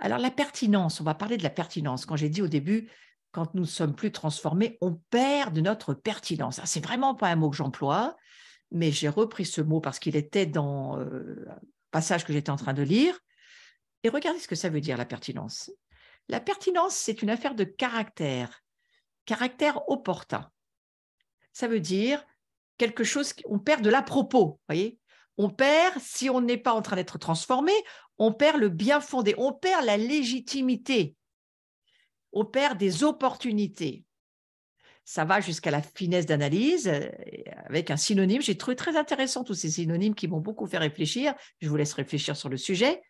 Alors, la pertinence, on va parler de la pertinence. Quand j'ai dit au début, quand nous ne sommes plus transformés, on perd de notre pertinence. Ah, c'est vraiment pas un mot que j'emploie, mais j'ai repris ce mot parce qu'il était dans un passage que j'étais en train de lire. Et regardez ce que ça veut dire, la pertinence. La pertinence, c'est une affaire de caractère opportun. Ça veut dire quelque chose, on perd de l'à-propos, voyez. On perd, si on n'est pas en train d'être transformé, on perd le bien fondé, on perd la légitimité, on perd des opportunités. Ça va jusqu'à la finesse d'analyse avec un synonyme. J'ai trouvé très intéressant tous ces synonymes qui m'ont beaucoup fait réfléchir. Je vous laisse réfléchir sur le sujet.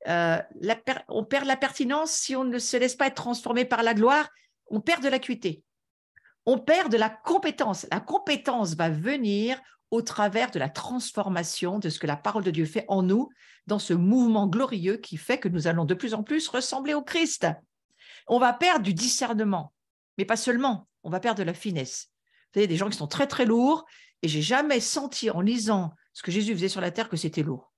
On perd la pertinence si on ne se laisse pas être transformé par la gloire. On perd de l'acuité. On perd de la compétence. La compétence va venir au travers de la transformation de ce que la parole de Dieu fait en nous, dans ce mouvement glorieux qui fait que nous allons de plus en plus ressembler au Christ. On va perdre du discernement, mais pas seulement, on va perdre de la finesse. Vous savez, des gens qui sont très, très lourds, et j'ai jamais senti en lisant ce que Jésus faisait sur la terre que c'était lourd.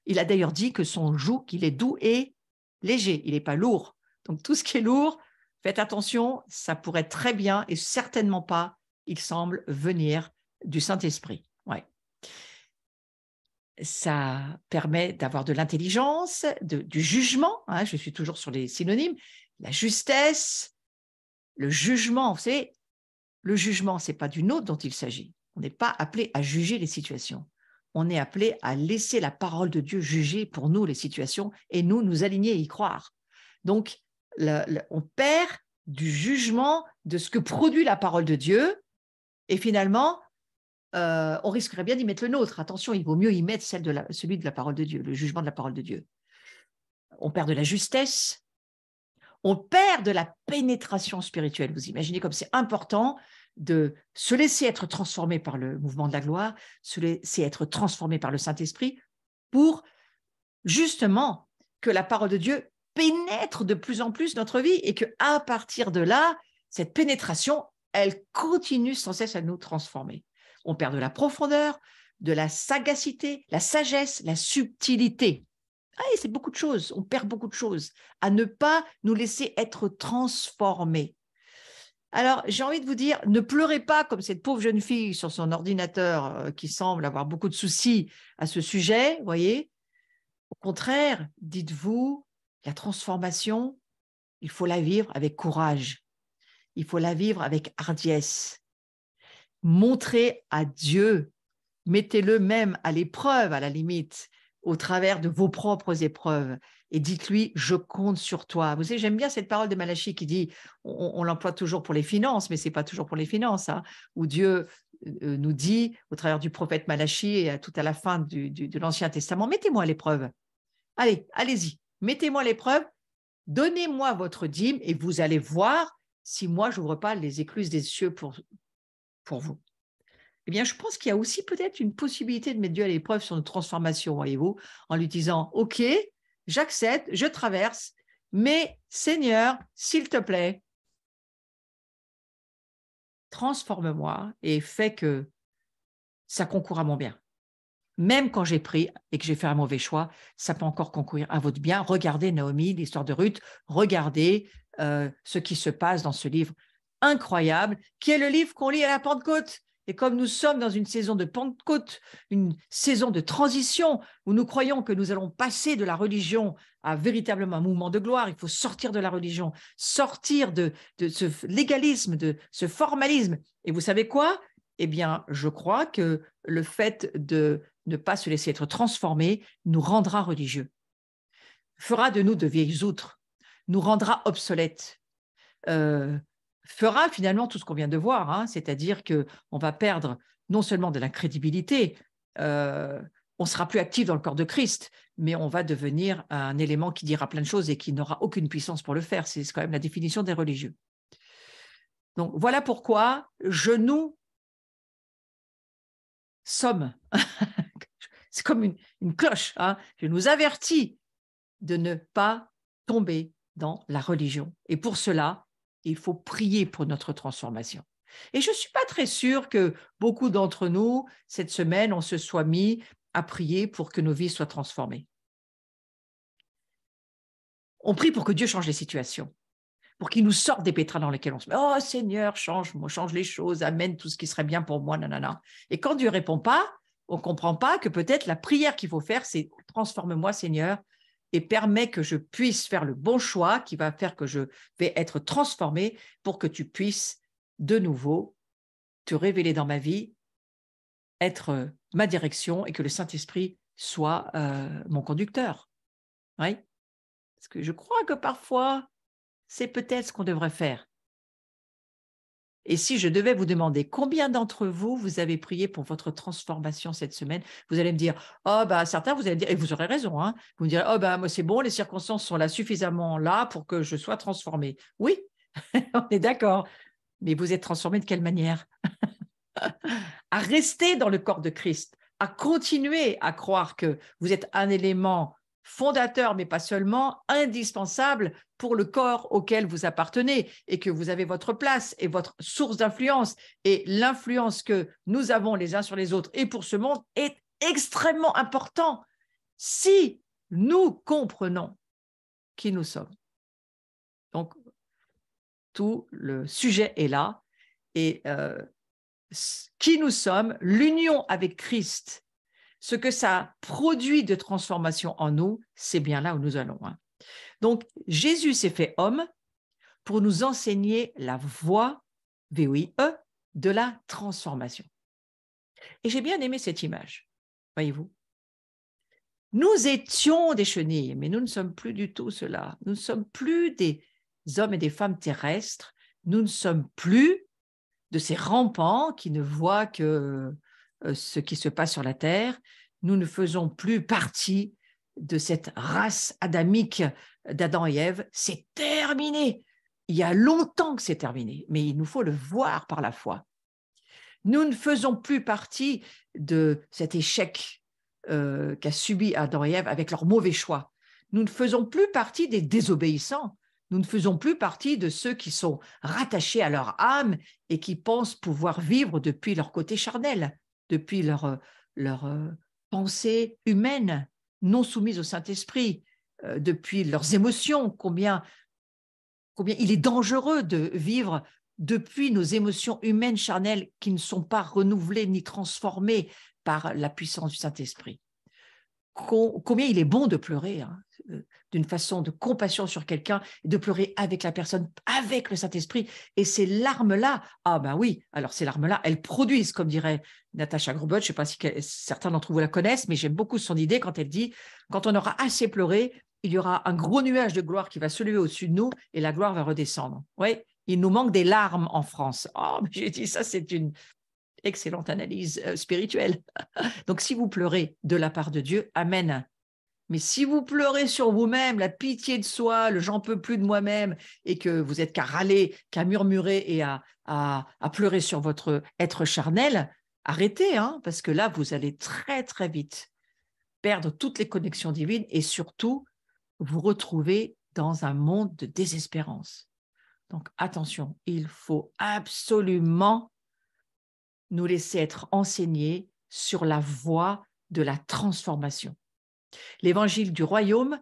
Il a d'ailleurs dit que son joug, qu'il est doux et léger, il n'est pas lourd. Donc tout ce qui est lourd, faites attention, ça pourrait très bien et certainement pas, il semble, venir du Saint-Esprit. Ouais. Ça permet d'avoir de l'intelligence, du jugement, hein, je suis toujours sur les synonymes, la justesse, le jugement. Vous savez, le jugement, ce n'est pas d'une autre dont il s'agit. On n'est pas appelé à juger les situations. On est appelé à laisser la parole de Dieu juger pour nous les situations et nous aligner et y croire. Donc, on perd du jugement de ce que produit la parole de Dieu et finalement, on risquerait bien d'y mettre le nôtre. Attention, il vaut mieux y mettre celui de la parole de Dieu, le jugement de la parole de Dieu. On perd de la justesse, on perd de la pénétration spirituelle. Vous imaginez comme c'est important de se laisser être transformé par le mouvement de la gloire, se laisser être transformé par le Saint-Esprit pour justement que la parole de Dieu pénètre de plus en plus notre vie et qu'à partir de là, cette pénétration, elle continue sans cesse à nous transformer. On perd de la profondeur, de la sagacité, la sagesse, la subtilité. Ah, c'est beaucoup de choses, on perd beaucoup de choses à ne pas nous laisser être transformés. Alors, j'ai envie de vous dire, ne pleurez pas comme cette pauvre jeune fille sur son ordinateur qui semble avoir beaucoup de soucis à ce sujet, voyez. Au contraire, dites-vous, la transformation, il faut la vivre avec courage, il faut la vivre avec hardiesse. Montrez à Dieu, mettez-le même à l'épreuve, à la limite, au travers de vos propres épreuves, et dites-lui, je compte sur toi. Vous savez, j'aime bien cette parole de Malachie qui dit, on l'emploie toujours pour les finances, mais ce n'est pas toujours pour les finances, hein, où Dieu nous dit, au travers du prophète Malachie, et tout à la fin de l'Ancien Testament, mettez-moi à l'épreuve. Allez, allez-y, mettez-moi à l'épreuve, donnez-moi votre dîme, et vous allez voir si moi, je n'ouvre pas les écluses des cieux pour vous. Eh bien, je pense qu'il y a aussi peut-être une possibilité de mettre Dieu à l'épreuve sur notre transformation, voyez-vous, en lui disant, OK, j'accepte, je traverse, mais Seigneur, s'il te plaît, transforme-moi et fais que ça concourt à mon bien. Même quand j'ai pris et que j'ai fait un mauvais choix, ça peut encore concourir à votre bien. Regardez Naomi, l'histoire de Ruth, regardez ce qui se passe dans ce livre incroyable, qui est le livre qu'on lit à la Pentecôte. Et comme nous sommes dans une saison de Pentecôte, une saison de transition, où nous croyons que nous allons passer de la religion à véritablement un mouvement de gloire, il faut sortir de la religion, sortir de ce légalisme, de ce formalisme. Et vous savez quoi? Eh bien, je crois que le fait de ne pas se laisser être transformé nous rendra religieux, fera de nous de vieilles outres, nous rendra obsolètes, fera finalement tout ce qu'on vient de voir, hein, c'est-à-dire qu'on va perdre non seulement de la crédibilité, on sera plus actif dans le corps de Christ, mais on va devenir un élément qui dira plein de choses et qui n'aura aucune puissance pour le faire. C'est quand même la définition des religieux. Donc voilà pourquoi nous sommes, c'est comme une cloche, hein, je nous avertis de ne pas tomber dans la religion. Et pour cela, il faut prier pour notre transformation. Et je ne suis pas très sûre que beaucoup d'entre nous, cette semaine, on se soit mis à prier pour que nos vies soient transformées. On prie pour que Dieu change les situations, pour qu'il nous sorte des pétras dans lesquels on se met. Oh Seigneur, change-moi, change les choses, amène tout ce qui serait bien pour moi, nanana. Et quand Dieu répond pas, on ne comprend pas que peut-être la prière qu'il faut faire, c'est transforme-moi Seigneur et permets que je puisse faire le bon choix qui va faire que je vais être transformé pour que tu puisses de nouveau te révéler dans ma vie, être ma direction et que le Saint-Esprit soit mon conducteur. Oui, parce que je crois que parfois, c'est peut-être ce qu'on devrait faire. Et si je devais vous demander combien d'entre vous, vous avez prié pour votre transformation cette semaine, vous allez me dire, oh, bah, certains, vous allez me dire, et vous aurez raison, hein, vous me direz, oh, bah, moi, c'est bon, les circonstances sont là suffisamment là pour que je sois transformé. Oui, on est d'accord. Mais vous êtes transformé de quelle manière? À rester dans le corps de Christ, à continuer à croire que vous êtes un élément fondateur, mais pas seulement, indispensable pour le corps auquel vous appartenez et que vous avez votre place et votre source d'influence. Et l'influence que nous avons les uns sur les autres et pour ce monde est extrêmement important si nous comprenons qui nous sommes. Donc, tout le sujet est là et qui nous sommes, l'union avec Christ, ce que ça produit de transformation en nous, c'est bien là où nous allons. Hein. Donc, Jésus s'est fait homme pour nous enseigner la voie, V-O-I-E, de la transformation. Et j'ai bien aimé cette image, voyez-vous. Nous étions des chenilles, mais nous ne sommes plus du tout cela. Nous ne sommes plus des hommes et des femmes terrestres. Nous ne sommes plus de ces rampants qui ne voient que ce qui se passe sur la terre. Nous ne faisons plus partie de cette race adamique d'Adam et Ève. C'est terminé. Il y a longtemps que c'est terminé, mais il nous faut le voir par la foi. Nous ne faisons plus partie de cet échec qu'a subi Adam et Ève avec leur mauvais choix. Nous ne faisons plus partie des désobéissants. Nous ne faisons plus partie de ceux qui sont rattachés à leur âme et qui pensent pouvoir vivre depuis leur côté charnel, depuis leur pensée humaine non soumise au Saint-Esprit, depuis leurs émotions, combien il est dangereux de vivre depuis nos émotions humaines charnelles qui ne sont pas renouvelées ni transformées par la puissance du Saint-Esprit. Combien il est bon de pleurer, hein, d'une façon de compassion sur quelqu'un, de pleurer avec la personne, avec le Saint-Esprit. Et ces larmes-là, ah ben oui, alors ces larmes-là, elles produisent, comme dirait Natasha Grubot, je ne sais pas si certains d'entre vous la connaissent, mais j'aime beaucoup son idée quand elle dit, quand on aura assez pleuré, il y aura un gros nuage de gloire qui va se lever au-dessus de nous et la gloire va redescendre. Oui, il nous manque des larmes en France. Oh, j'ai dit ça, c'est une excellente analyse spirituelle. Donc, si vous pleurez de la part de Dieu, amen. Mais si vous pleurez sur vous-même, la pitié de soi, le j'en peux plus de moi-même, et que vous êtes qu'à râler, qu'à murmurer et à pleurer sur votre être charnel, arrêtez, hein, parce que là, vous allez très, très vite perdre toutes les connexions divines et surtout vous retrouver dans un monde de désespérance. Donc, attention, il faut absolument nous laisser être enseignés sur la voie de la transformation. L'évangile du royaume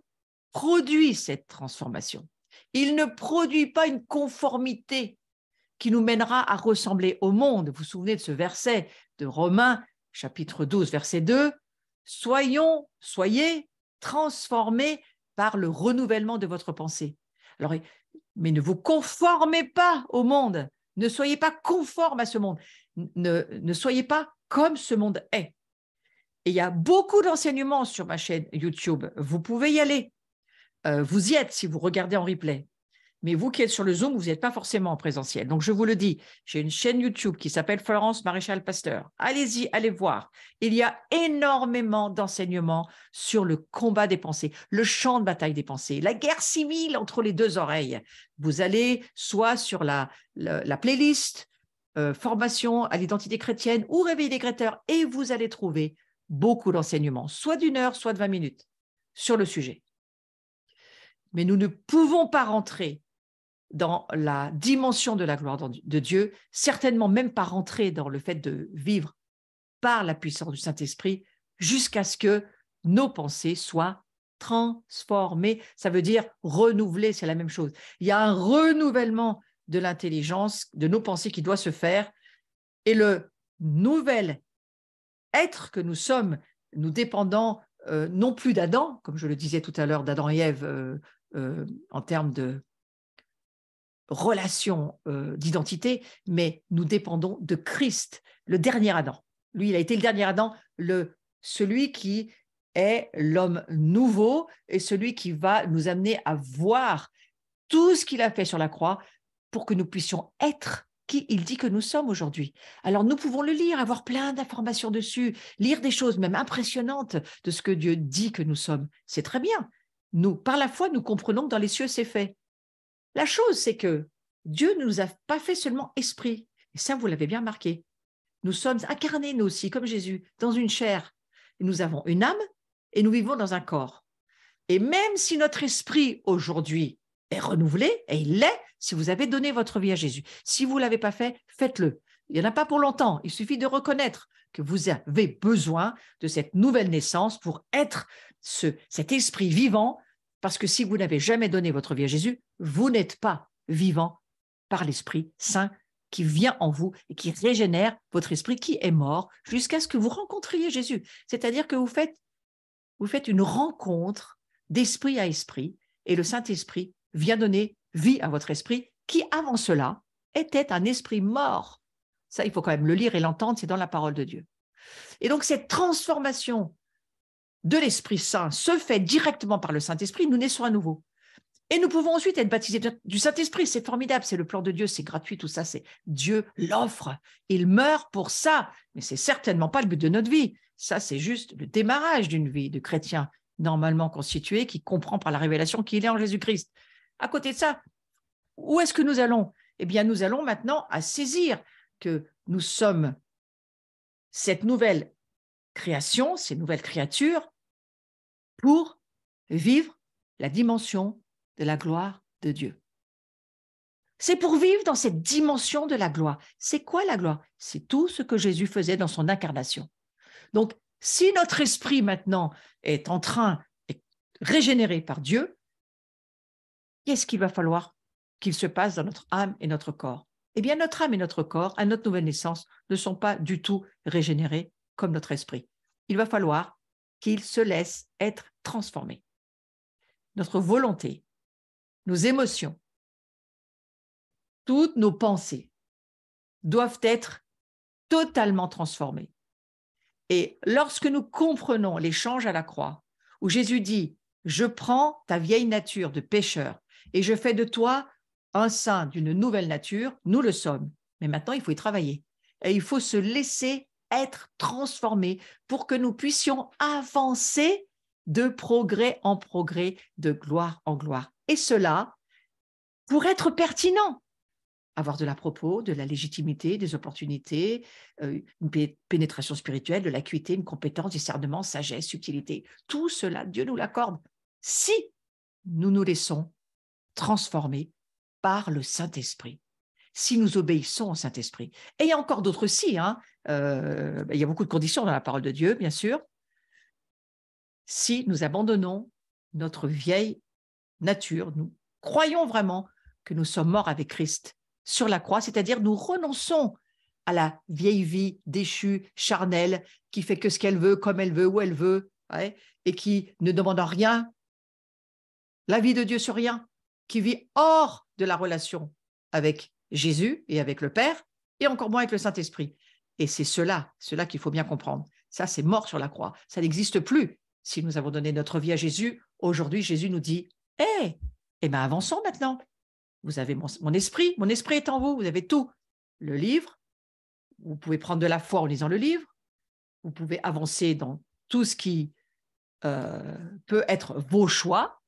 produit cette transformation. Il ne produit pas une conformité qui nous mènera à ressembler au monde. Vous vous souvenez de ce verset de Romains, chapitre 12, verset 2, « Soyez transformés par le renouvellement de votre pensée. » Alors, mais ne vous conformez pas au monde. Ne soyez pas conformes à ce monde. Ne soyez pas comme ce monde est. Et il y a beaucoup d'enseignements sur ma chaîne YouTube. Vous pouvez y aller. Vous y êtes si vous regardez en replay. Mais vous qui êtes sur le Zoom, vous n'êtes pas forcément en présentiel. Donc, je vous le dis, j'ai une chaîne YouTube qui s'appelle Florence Maréchal Pasteur. Allez-y, allez voir. Il y a énormément d'enseignements sur le combat des pensées, le champ de bataille des pensées, la guerre civile entre les deux oreilles. Vous allez soit sur la playlist formation à l'identité chrétienne ou réveil des créateurs et vous allez trouver beaucoup d'enseignements, soit d'une heure, soit de 20 minutes sur le sujet. Mais nous ne pouvons pas rentrer dans la dimension de la gloire de Dieu, certainement même pas rentrer dans le fait de vivre par la puissance du Saint-Esprit jusqu'à ce que nos pensées soient transformer, ça veut dire renouveler, c'est la même chose. Il y a un renouvellement de l'intelligence, de nos pensées qui doit se faire, et le nouvel être que nous sommes, nous dépendons non plus d'Adam, comme je le disais tout à l'heure, d'Adam et Ève en termes de relation d'identité, mais nous dépendons de Christ, le dernier Adam. Lui, il a été le dernier Adam, celui qui est l'homme nouveau et celui qui va nous amener à voir tout ce qu'il a fait sur la croix pour que nous puissions être qui il dit que nous sommes aujourd'hui. Alors nous pouvons le lire, avoir plein d'informations dessus, lire des choses même impressionnantes de ce que Dieu dit que nous sommes. C'est très bien. Nous, par la foi, nous comprenons que dans les cieux, c'est fait. La chose, c'est que Dieu ne nous a pas fait seulement esprit. Et ça, vous l'avez bien marqué. Nous sommes incarnés, nous aussi, comme Jésus, dans une chair. Et nous avons une âme et nous vivons dans un corps. Et même si notre esprit, aujourd'hui, est renouvelé, et il l'est, si vous avez donné votre vie à Jésus. Si vous ne l'avez pas fait, faites-le. Il n'y en a pas pour longtemps. Il suffit de reconnaître que vous avez besoin de cette nouvelle naissance pour être cet esprit vivant, parce que si vous n'avez jamais donné votre vie à Jésus, vous n'êtes pas vivant par l'Esprit Saint qui vient en vous et qui régénère votre esprit qui est mort jusqu'à ce que vous rencontriez Jésus. C'est-à-dire que vous faites une rencontre d'esprit à esprit et le Saint-Esprit vient donner vie à votre esprit qui, avant cela, était un esprit mort. Ça, il faut quand même le lire et l'entendre, c'est dans la parole de Dieu. Et donc, cette transformation de l'Esprit Saint se fait directement par le Saint-Esprit, nous naissons à nouveau. Et nous pouvons ensuite être baptisés du Saint-Esprit, c'est formidable, c'est le plan de Dieu, c'est gratuit, tout ça, c'est Dieu l'offre. Il meurt pour ça, mais c'est certainement pas le but de notre vie. Ça, c'est juste le démarrage d'une vie de chrétien normalement constitué qui comprend par la révélation qu'il est en Jésus-Christ. À côté de ça, où est-ce que nous allons? Eh bien, nous allons maintenant à saisir que nous sommes cette nouvelle création, ces nouvelles créatures, pour vivre la dimension de la gloire de Dieu. C'est pour vivre dans cette dimension de la gloire. C'est quoi la gloire? C'est tout ce que Jésus faisait dans son incarnation. Donc, si notre esprit maintenant est en train d'être régénéré par Dieu, qu'est-ce qu'il va falloir qu'il se passe dans notre âme et notre corps? Eh bien, notre âme et notre corps, à notre nouvelle naissance, ne sont pas du tout régénérés comme notre esprit. Il va falloir qu'ils se laissent être transformés. Notre volonté, nos émotions, toutes nos pensées doivent être totalement transformées. Et lorsque nous comprenons l'échange à la croix, où Jésus dit « Je prends ta vieille nature de pécheur et je fais de toi un saint d'une nouvelle nature », nous le sommes. Mais maintenant, il faut y travailler. Et il faut se laisser être transformé pour que nous puissions avancer de progrès en progrès, de gloire en gloire. Et cela, pour être pertinent, avoir de la propos, de la légitimité, des opportunités, une pénétration spirituelle, de l'acuité, une compétence, discernement, sagesse, subtilité. Tout cela, Dieu nous l'accorde si nous nous laissons transformer par le Saint-Esprit, si nous obéissons au Saint-Esprit. Et il y a encore d'autres si, hein. Il y a beaucoup de conditions dans la parole de Dieu, bien sûr. Si nous abandonnons notre vieille nature, nous croyons vraiment que nous sommes morts avec Christ sur la croix, c'est-à-dire nous renonçons à la vieille vie déchue, charnelle, qui fait que ce qu'elle veut, comme elle veut, où elle veut, ouais, et qui ne demande rien, la vie de Dieu sur rien, qui vit hors de la relation avec Jésus et avec le Père, et encore moins avec le Saint-Esprit. Et c'est cela qu'il faut bien comprendre. Ça, c'est mort sur la croix. Ça n'existe plus. Si nous avons donné notre vie à Jésus, aujourd'hui, Jésus nous dit « Hé, eh bien, avançons maintenant. Vous avez mon esprit est en vous, vous avez tout. Le livre, vous pouvez prendre de la foi en lisant le livre, vous pouvez avancer dans tout ce qui peut être vos choix.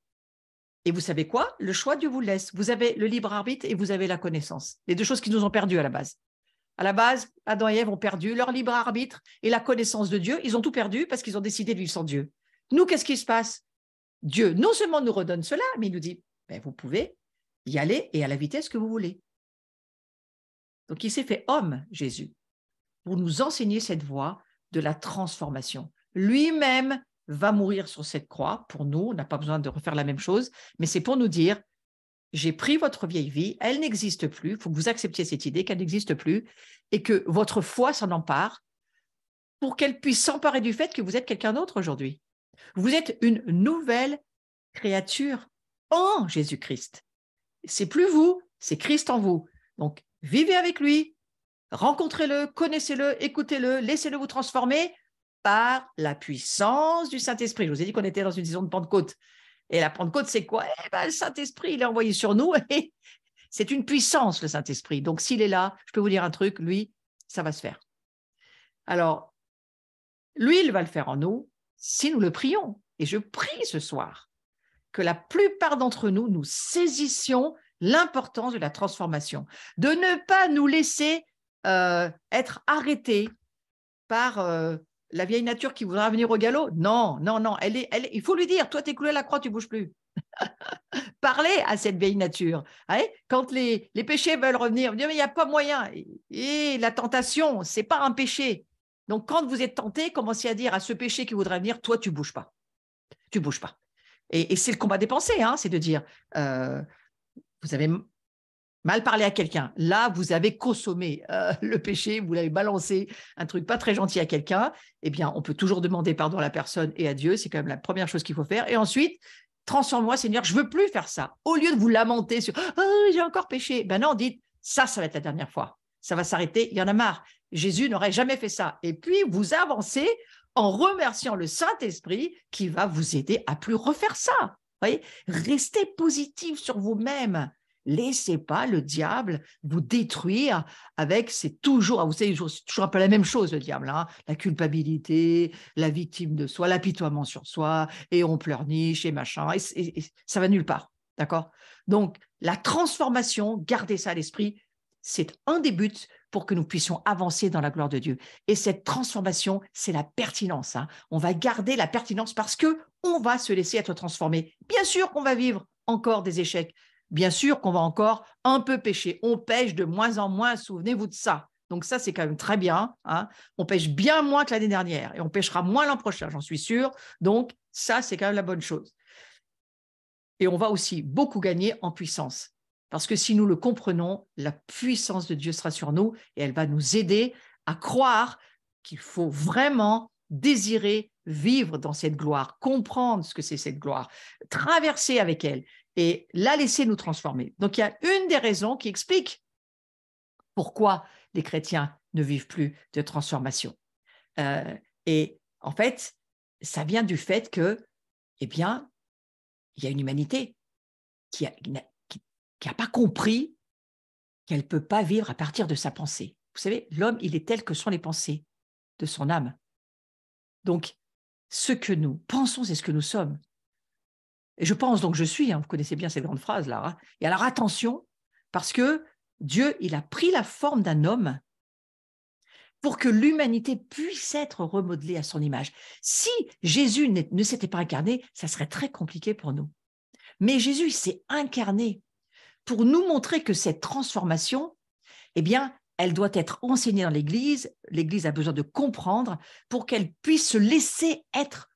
Et vous savez quoi? Le choix, Dieu vous le laisse. Vous avez le libre arbitre et vous avez la connaissance. Les deux choses qui nous ont perdus à la base. À la base, Adam et Ève ont perdu leur libre arbitre et la connaissance de Dieu. Ils ont tout perdu parce qu'ils ont décidé de vivre sans Dieu. Nous, qu'est-ce qui se passe? Dieu, non seulement nous redonne cela, mais il nous dit, ben, vous pouvez y aller et à la vitesse que vous voulez. Donc, il s'est fait homme, Jésus, pour nous enseigner cette voie de la transformation. Lui-même va mourir sur cette croix pour nous. On n'a pas besoin de refaire la même chose, mais c'est pour nous dire, j'ai pris votre vieille vie, elle n'existe plus, il faut que vous acceptiez cette idée qu'elle n'existe plus et que votre foi s'en empare pour qu'elle puisse s'emparer du fait que vous êtes quelqu'un d'autre aujourd'hui. Vous êtes une nouvelle créature en Jésus-Christ. C'est plus vous, c'est Christ en vous. Donc, vivez avec lui, rencontrez-le, connaissez-le, écoutez-le, laissez-le vous transformer par la puissance du Saint-Esprit. Je vous ai dit qu'on était dans une saison de Pentecôte. Et la Pentecôte, c'est quoi? Le Saint-Esprit, il est envoyé sur nous et c'est une puissance, le Saint-Esprit. Donc, s'il est là, je peux vous dire un truc, lui, ça va se faire. Alors, lui, il va le faire en nous si nous le prions. Et je prie ce soir que la plupart d'entre nous, nous saisissions l'importance de la transformation, de ne pas nous laisser être arrêtés par la vieille nature qui voudra venir au galop. Non, non, non, il faut lui dire, toi, t'es cloué à la croix, tu ne bouges plus. Parlez à cette vieille nature. Quand les péchés veulent revenir, mais il n'y a pas moyen. Et la tentation, ce n'est pas un péché. Donc, quand vous êtes tenté, commencez à dire à ce péché qui voudrait venir, toi, tu ne bouges pas. Tu ne bouges pas. Et c'est le combat des pensées, c'est de dire, vous avez mal parlé à quelqu'un. Là, vous avez consommé le péché, vous l'avez balancé, un truc pas très gentil à quelqu'un. Eh bien, on peut toujours demander pardon à la personne et à Dieu. C'est quand même la première chose qu'il faut faire. Et ensuite, transforme-moi, Seigneur, je ne veux plus faire ça. Au lieu de vous lamenter sur « Oh, j'ai encore péché », ben non, dites « Ça va être la dernière fois. Ça va s'arrêter, il y en a marre. Jésus n'aurait jamais fait ça. » Et puis, vous avancez en remerciant le Saint-Esprit qui va vous aider à plus refaire ça. Vous voyez, restez positif sur vous-même. Laissez pas le diable vous détruire avec, c'est toujours, vous savez, c'est toujours un peu la même chose, le diable, la culpabilité, la victime de soi, l'apitoiement sur soi, et on pleurniche et machin, et ça va nulle part, d'accord? Donc, la transformation, gardez ça à l'esprit, c'est un des buts pour que nous puissions avancer dans la gloire de Dieu. Et cette transformation, c'est la pertinence. On va garder la pertinence parce qu'on va se laisser être transformé. Bien sûr qu'on va vivre encore des échecs. Bien sûr qu'on va encore un peu pécher. On pêche de moins en moins, souvenez-vous de ça. Donc ça, c'est quand même très bien. On pêche bien moins que l'année dernière et on pêchera moins l'an prochain, j'en suis sûre. Donc ça, c'est quand même la bonne chose. Et on va aussi beaucoup gagner en puissance. Parce que si nous le comprenons, la puissance de Dieu sera sur nous et elle va nous aider à croire qu'il faut vraiment désirer vivre dans cette gloire, comprendre ce que c'est cette gloire, traverser avec elle et la laisser nous transformer. Donc, il y a une des raisons qui explique pourquoi les chrétiens ne vivent plus de transformation. Et en fait, ça vient du fait que, eh bien, il y a une humanité qui n'a pas compris qu'elle ne peut pas vivre à partir de sa pensée. Vous savez, l'homme, il est tel que sont les pensées de son âme. Donc, ce que nous pensons, c'est ce que nous sommes. Et je pense, donc je suis, vous connaissez bien cette grande phrase-là. Et alors, attention, parce que Dieu, il a pris la forme d'un homme pour que l'humanité puisse être remodelée à son image. Si Jésus ne s'était pas incarné, ça serait très compliqué pour nous. Mais Jésus s'est incarné pour nous montrer que cette transformation, eh bien, elle doit être enseignée dans l'Église. L'Église a besoin de comprendre pour qu'elle puisse se laisser être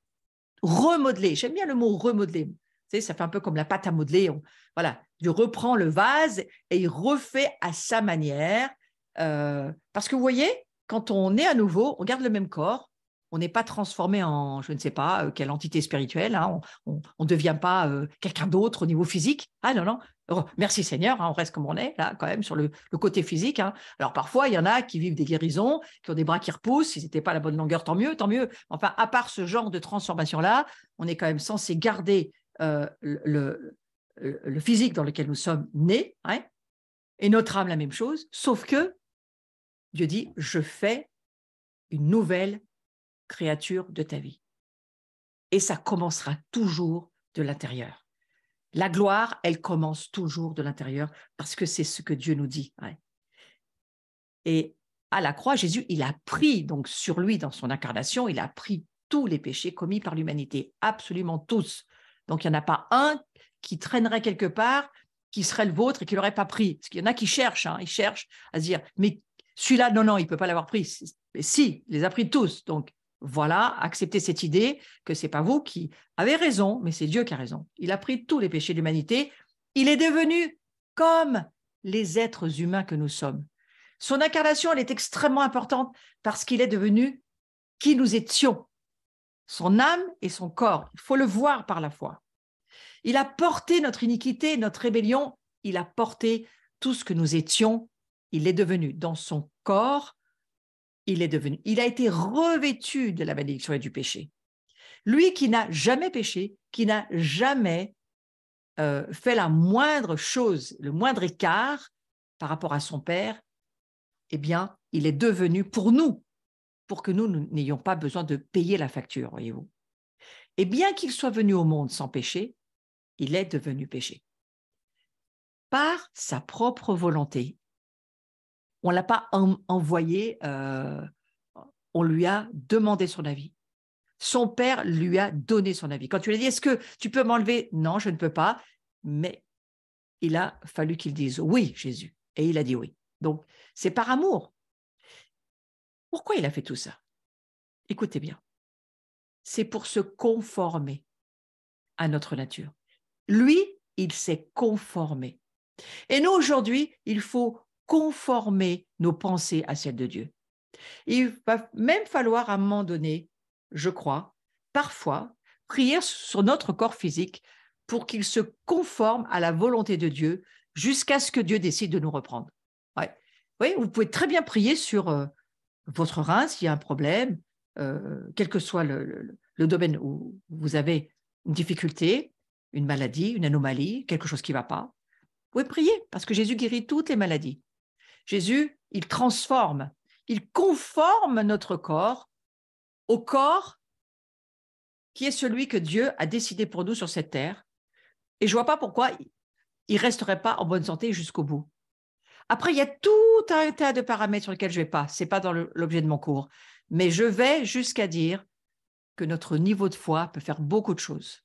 remodelée. J'aime bien le mot remodeler. Vous savez, ça fait un peu comme la pâte à modeler. Voilà, Dieu reprend le vase et il refait à sa manière. Parce que vous voyez, quand on est à nouveau, on garde le même corps. On n'est pas transformé en, je ne sais pas, quelle entité spirituelle. On ne devient pas quelqu'un d'autre au niveau physique. Ah non, non. Oh, merci Seigneur, on reste comme on est, là, quand même, sur le côté physique. Alors, parfois, il y en a qui vivent des guérisons, qui ont des bras qui repoussent. Si ce n'était pas à la bonne longueur, tant mieux, tant mieux. Enfin, à part ce genre de transformation-là, on est quand même censé garder le physique dans lequel nous sommes nés, et notre âme, la même chose, sauf que Dieu dit, je fais une nouvelle créature de ta vie. Et ça commencera toujours de l'intérieur. La gloire, elle commence toujours de l'intérieur parce que c'est ce que Dieu nous dit. Et à la croix, Jésus, il a pris donc sur lui, dans son incarnation, il a pris tous les péchés commis par l'humanité, absolument tous. Donc, il n'y en a pas un qui traînerait quelque part, qui serait le vôtre et qui ne l'aurait pas pris. Parce qu'il y en a qui cherchent, ils cherchent à se dire, mais celui-là, non, il ne peut pas l'avoir pris. Mais si, il les a pris tous. Donc, voilà, acceptez cette idée que ce n'est pas vous qui avez raison, mais c'est Dieu qui a raison. Il a pris tous les péchés de l'humanité. Il est devenu comme les êtres humains que nous sommes. Son incarnation, elle est extrêmement importante parce qu'il est devenu qui nous étions, son âme et son corps. Il faut le voir par la foi. Il a porté notre iniquité, notre rébellion. Il a porté tout ce que nous étions. Il est devenu dans son corps. Il a été revêtu de la malédiction et du péché. Lui qui n'a jamais péché, qui n'a jamais fait la moindre chose, le moindre écart par rapport à son Père, eh bien, il est devenu pour nous, pour que nous n'ayons pas besoin de payer la facture, voyez-vous. Et bien qu'il soit venu au monde sans péché, il est devenu péché. Par sa propre volonté. On ne l'a pas envoyé, on lui a demandé son avis. Son père lui a donné son avis. Quand tu lui as dit, est-ce que tu peux m'enlever? Non, je ne peux pas. Mais il a fallu qu'il dise oui, Jésus. Et il a dit oui. Donc, c'est par amour. Pourquoi il a fait tout ça? Écoutez bien. C'est pour se conformer à notre nature. Lui, il s'est conformé. Et nous, aujourd'hui, il faut conformer nos pensées à celles de Dieu. Il va même falloir à un moment donné, je crois, parfois, prier sur notre corps physique pour qu'il se conforme à la volonté de Dieu jusqu'à ce que Dieu décide de nous reprendre. Ouais. Oui, vous pouvez très bien prier sur votre rein s'il y a un problème, quel que soit le domaine où vous avez une difficulté, une maladie, une anomalie, quelque chose qui ne va pas. Vous pouvez prier parce que Jésus guérit toutes les maladies. Jésus, il transforme, il conforme notre corps au corps qui est celui que Dieu a décidé pour nous sur cette terre. Et je ne vois pas pourquoi il ne resterait pas en bonne santé jusqu'au bout. Après, il y a tout un tas de paramètres sur lesquels je ne vais pas. Ce n'est pas dans l'objet de mon cours. Mais je vais jusqu'à dire que notre niveau de foi peut faire beaucoup de choses.